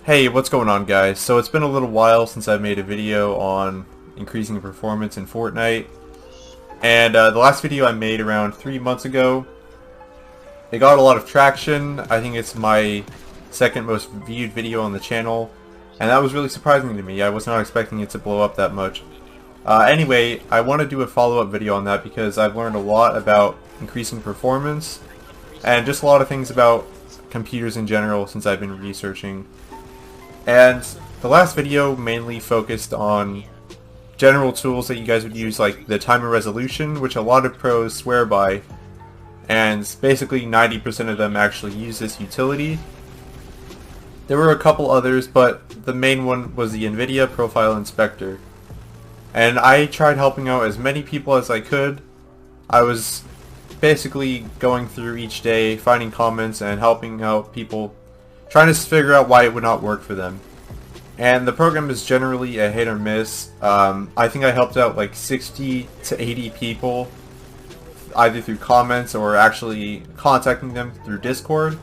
Hey, what's going on, guys? So it's been a little while since I've made a video on increasing performance in Fortnite, and the last video I made around 3 months ago, it got a lot of traction. I think it's my second most viewed video on the channel, and that was really surprising to me. I was not expecting it to blow up that much. Anyway, I want to do a follow-up video on that because I've learned a lot about increasing performance and just a lot of things about computers in general since I've been researching. And the last video mainly focused on general tools that you guys would use, like the timer resolution, which a lot of pros swear by, and basically 90% of them actually use this utility. There were a couple others, but the main one was the NVIDIA Profile Inspector. And I tried helping out as many people as I could. I was basically going through each day, finding comments and helping out people, trying to figure out why it would not work for them. And the program is generally a hit or miss. I think I helped out like 60 to 80 people, either through comments or actually contacting them through Discord.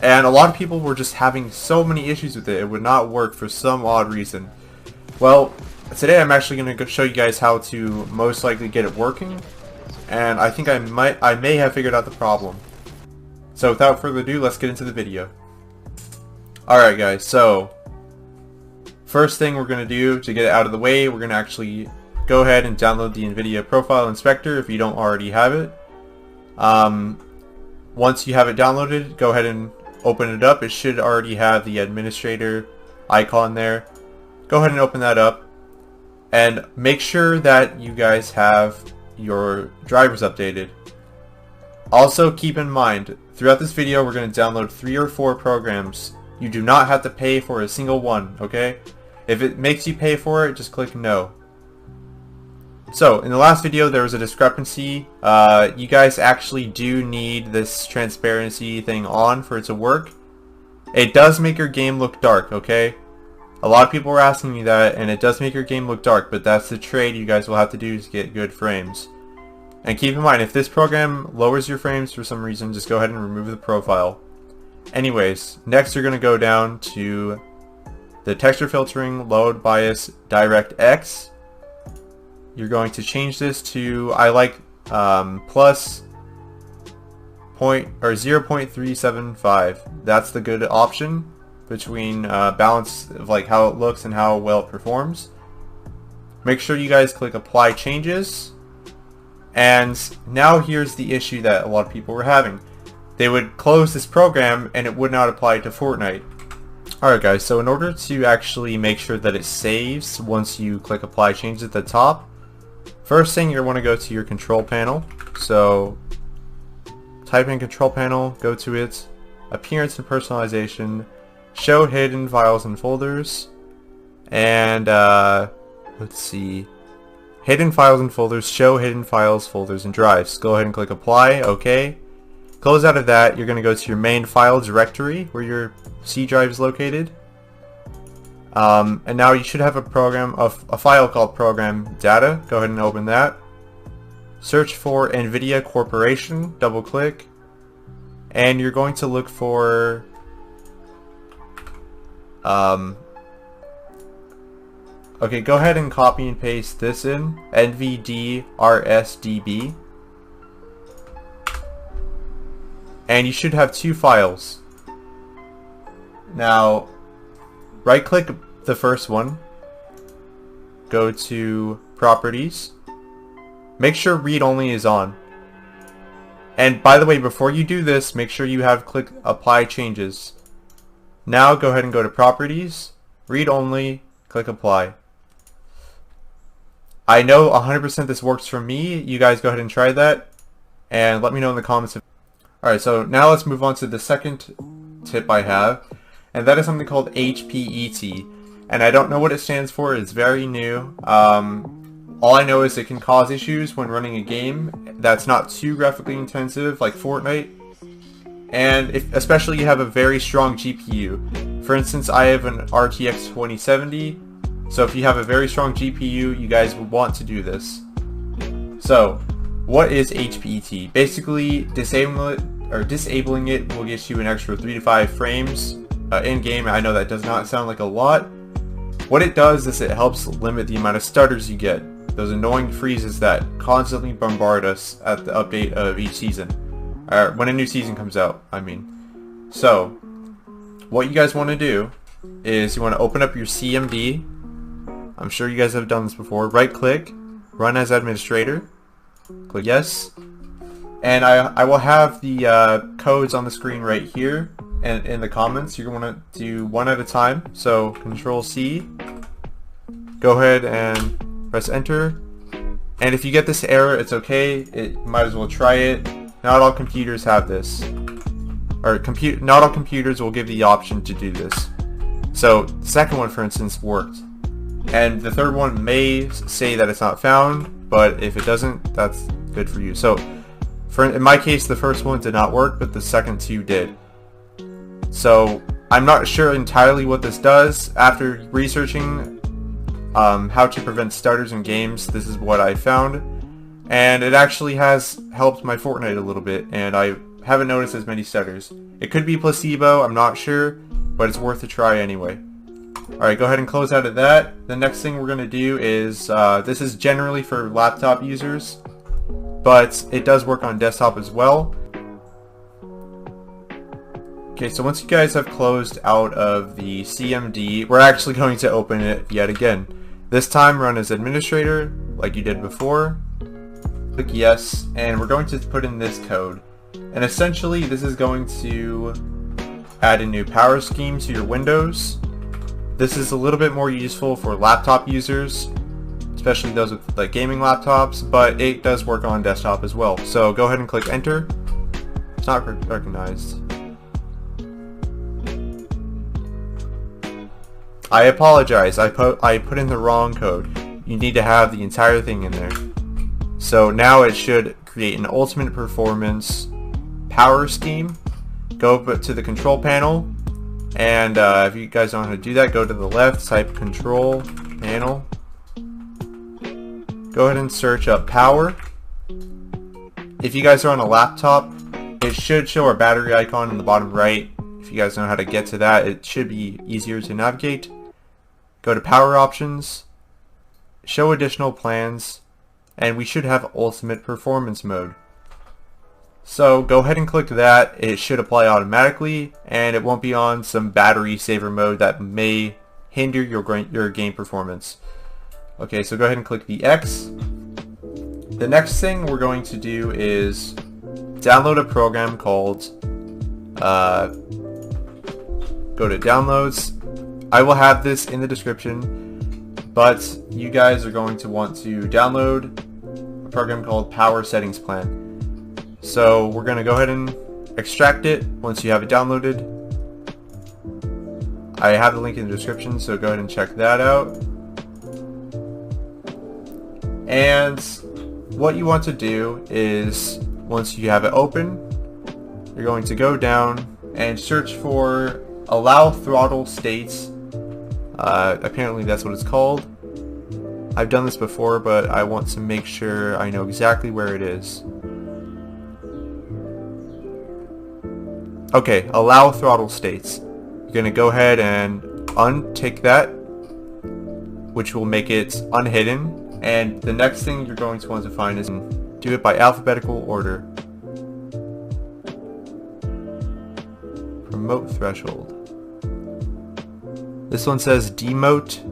And a lot of people were just having so many issues with it. It would not work for some odd reason. Well, today I'm actually going to show you guys how to most likely get it working. And I think I may have figured out the problem. So without further ado, let's get into the video. Alright guys, so first thing we're going to do to get it out of the way, we're going to actually go ahead and download the NVIDIA Profile Inspector if you don't already have it. Once you have it downloaded, go ahead and open it up. It should already have the administrator icon there. Go ahead and open that up and make sure that you guys have your drivers updated. Also keep in mind, throughout this video we're going to download 3 or 4 programs. You do not have to pay for a single one, okay? If it makes you pay for it, just click no. So, in the last video there was a discrepancy. You guys actually do need this transparency thing on for it to work. It does make your game look dark, okay? A lot of people were asking me that, and it does make your game look dark, but that's the trade you guys will have to do to get good frames. And keep in mind, if this program lowers your frames for some reason, just go ahead and remove the profile. Anyways, next you're going to go down to the texture filtering, load bias, DirectX. You're going to change this to, I like plus 0.375. That's the good option between balance of like how it looks and how well it performs. Make sure you guys click apply changes. And now here's the issue that a lot of people were having. They would close this program and it would not apply to Fortnite. Alright guys, so in order to actually make sure that it saves once you click apply changes at the top, first thing you want to go to your control panel. So type in control panel, go to it, appearance and personalization, show hidden files and folders, and let's see, hidden files and folders, show hidden files, folders, and drives. Go ahead and click apply, okay. Close out of that, you're going to go to your main file directory where your C drive is located. And now you should have a file called program data. Go ahead and open that. Search for NVIDIA Corporation, double click, and you're going to look for okay, go ahead and copy and paste this in, NVDRSDB. And you should have 2 files. Now, right click the first one, go to properties, make sure read only is on. And by the way, before you do this, make sure you have click apply changes. Now go ahead and go to properties, read only, click apply. I know 100% this works for me. You guys go ahead and try that and let me know in the comments. Alright, so now let's move on to the second tip I have, and that is something called HPET. And I don't know what it stands for, it's very new. All I know is it can cause issues when running a game that's not too graphically intensive like Fortnite. And especially you have a very strong GPU. For instance, I have an RTX 2070, so if you have a very strong GPU, you guys would want to do this. So, what is HPET? Basically, disabling it will get you an extra 3 to 5 frames in game. I know that does not sound like a lot. What it does is it helps limit the amount of stutters you get. Those annoying freezes that constantly bombard us at the update of each season. Or when a new season comes out, I mean. So, what you guys want to do is you want to open up your CMD. I'm sure you guys have done this before. Right click, run as administrator. Click yes. And I will have the codes on the screen right here and in the comments. You're going to want to do one at a time. So Control C. Go ahead and press enter. And if you get this error, it's okay. You might as well try it. Not all computers have this. Or not all computers will give you the option to do this. So the second one, for instance, worked. And the third one may say that it's not found, but if it doesn't, that's good for you. So in my case, the first one did not work, but the second two did. So I'm not sure entirely what this does. After researching how to prevent stutters in games, this is what I found. And it actually has helped my Fortnite a little bit, and I haven't noticed as many stutters. It could be placebo, I'm not sure, but it's worth a try anyway. Alright, go ahead and close out of that. The next thing we're going to do is, this is generally for laptop users, but it does work on desktop as well. Okay, so once you guys have closed out of the CMD, we're actually going to open it yet again. This time run as administrator, like you did before. Click yes, and we're going to put in this code. And essentially, this is going to add a new power scheme to your Windows. This is a little bit more useful for laptop users, especially those with like gaming laptops, but it does work on desktop as well. So go ahead and click enter. It's not recognized. I apologize, I put in the wrong code. You need to have the entire thing in there. So now it should create an ultimate performance power scheme. Go to the control panel, and if you guys don't know how to do that, go to the left, type control panel. Go ahead and search up power. If you guys are on a laptop, it should show our battery icon in the bottom right. If you guys know how to get to that, it should be easier to navigate. Go to power options, show additional plans, and we should have ultimate performance mode. So go ahead and click that. It should apply automatically, and it won't be on some battery saver mode that may hinder your game performance. Okay, so go ahead and click the X. The next thing we're going to do is download a program called go to downloads. I will have this in the description, but you guys are going to want to download a program called Power Settings Plan. So we're going to go ahead and extract it once you have it downloaded. I have the link in the description, so go ahead and check that out. And what you want to do is, once you have it open, you're going to go down and search for allow throttle states. Apparently that's what it's called. I've done this before, but I want to make sure I know exactly where it is. Okay, allow throttle states. You're going to go ahead and untick that, which will make it unhidden. And the next thing you're going to want to find is do it by alphabetical order. Promote threshold. This one says demote.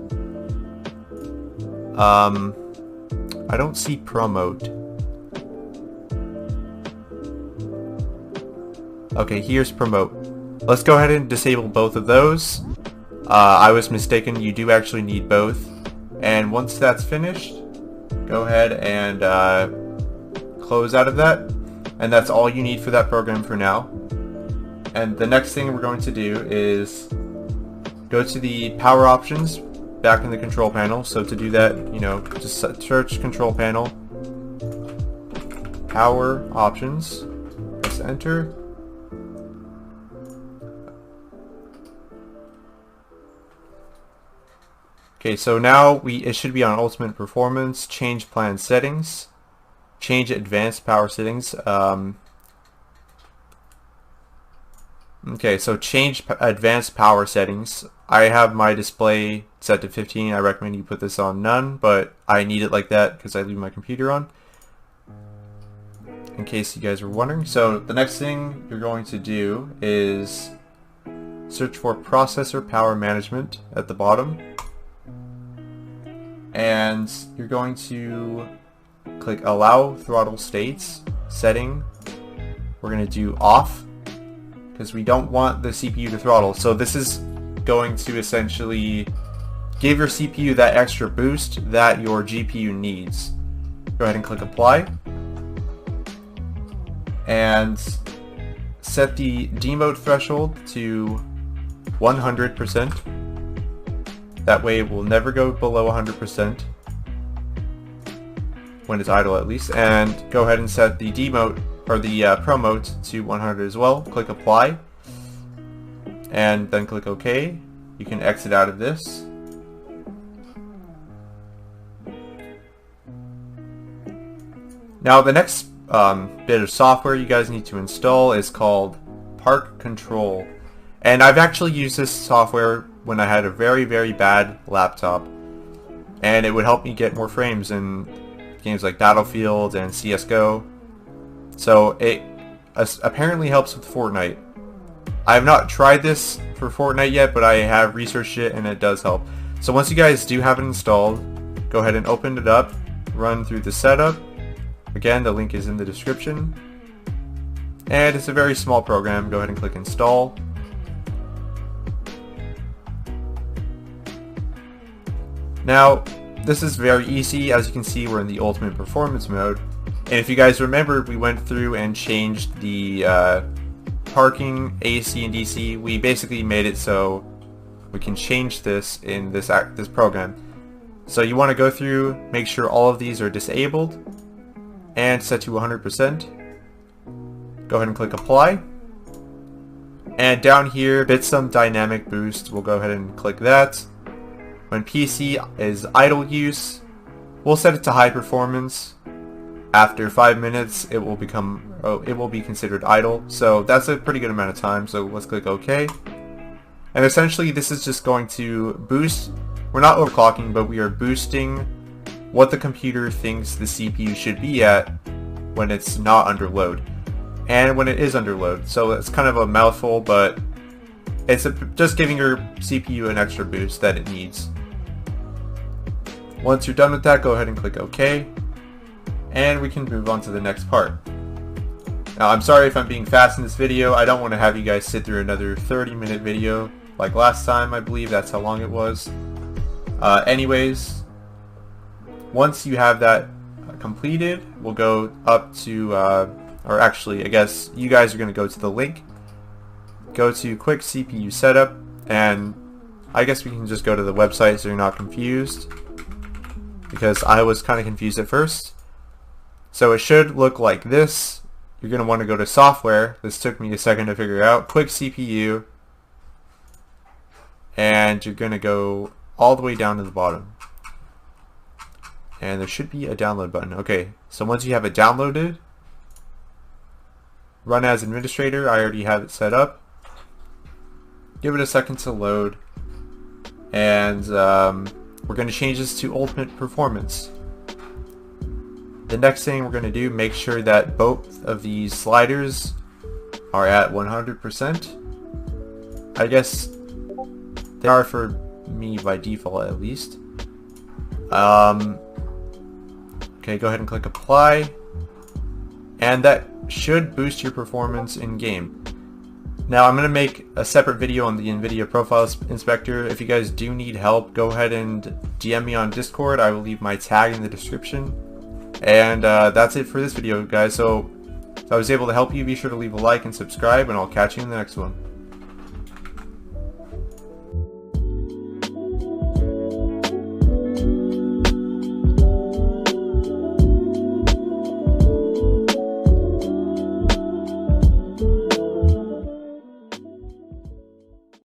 I don't see promote. Okay, here's promote. Let's go ahead and disable both of those. I was mistaken, you do actually need both. And once that's finished, go ahead and close out of that. And that's all you need for that program for now. And the next thing we're going to do is go to the power options back in the control panel. So to do that, you know, just search control panel, power options, press enter. Okay, so now it should be on ultimate performance, change plan settings, change advanced power settings. Okay, so change advanced power settings. I have my display set to 15. I recommend you put this on none, but I need it like that because I leave my computer on, in case you guys were wondering. So the next thing you're going to do is search for processor power management at the bottom, and you're going to click allow throttle states setting. We're going to do off because we don't want the CPU to throttle. So this is going to essentially give your CPU that extra boost that your GPU needs. Go ahead and click apply and set the demode threshold to 100%. That way it will never go below 100% when it's idle, at least. And go ahead and set the demode or the pro mode to 100 as well. Click apply and then click OK. You can exit out of this. Now the next bit of software you guys need to install is called Park Control, and I've actually used this software when I had a very bad laptop, and it would help me get more frames in games like Battlefield and CSGO. So it apparently helps with Fortnite. I have not tried this for Fortnite yet, but I have researched it and it does help. So once you guys do have it installed, go ahead and open it up, run through the setup. Again, the link is in the description. And it's a very small program. Go ahead and click install. Now, this is very easy. As you can see, we're in the ultimate performance mode. And if you guys remember, we went through and changed the parking AC and DC. We basically made it so we can change this in this program. So you want to go through, make sure all of these are disabled, and set to 100%. Go ahead and click apply. And down here, Bitsum Dynamic Boost, we'll go ahead and click that. When PC is idle use, we'll set it to high performance. After 5 minutes, it will be considered idle. So that's a pretty good amount of time. So let's click OK. And essentially, this is just going to boost. We're not overclocking, but we are boosting what the computer thinks the CPU should be at when it's not under load and when it is under load. So it's kind of a mouthful, but it's just giving your CPU an extra boost that it needs. Once you're done with that, go ahead and click OK, and we can move on to the next part. Now, I'm sorry if I'm being fast in this video. I don't want to have you guys sit through another 30-minute video like last time. I believe that's how long it was. Anyways, once you have that completed, we'll go up to, or actually, I guess you guys are going to go to the link. Go to Quick CPU Setup, and I guess we can just go to the website so you're not confused, because I was kind of confused at first. So it should look like this. You're going to want to go to Software. This took me a second to figure out. Quick CPU, and you're going to go all the way down to the bottom. And there should be a download button. Okay, so once you have it downloaded, run as administrator. I already have it set up. Give it a second to load, and we're going to change this to ultimate performance. The next thing we're going to do, make sure that both of these sliders are at 100%. I guess they are for me by default, at least. Okay, go ahead and click apply, and that should boost your performance in game. Now, I'm going to make a separate video on the NVIDIA Profile Inspector. If you guys do need help, go ahead and DM me on Discord. I will leave my tag in the description. And that's it for this video, guys. So if I was able to help you, be sure to leave a like and subscribe, and I'll catch you in the next one.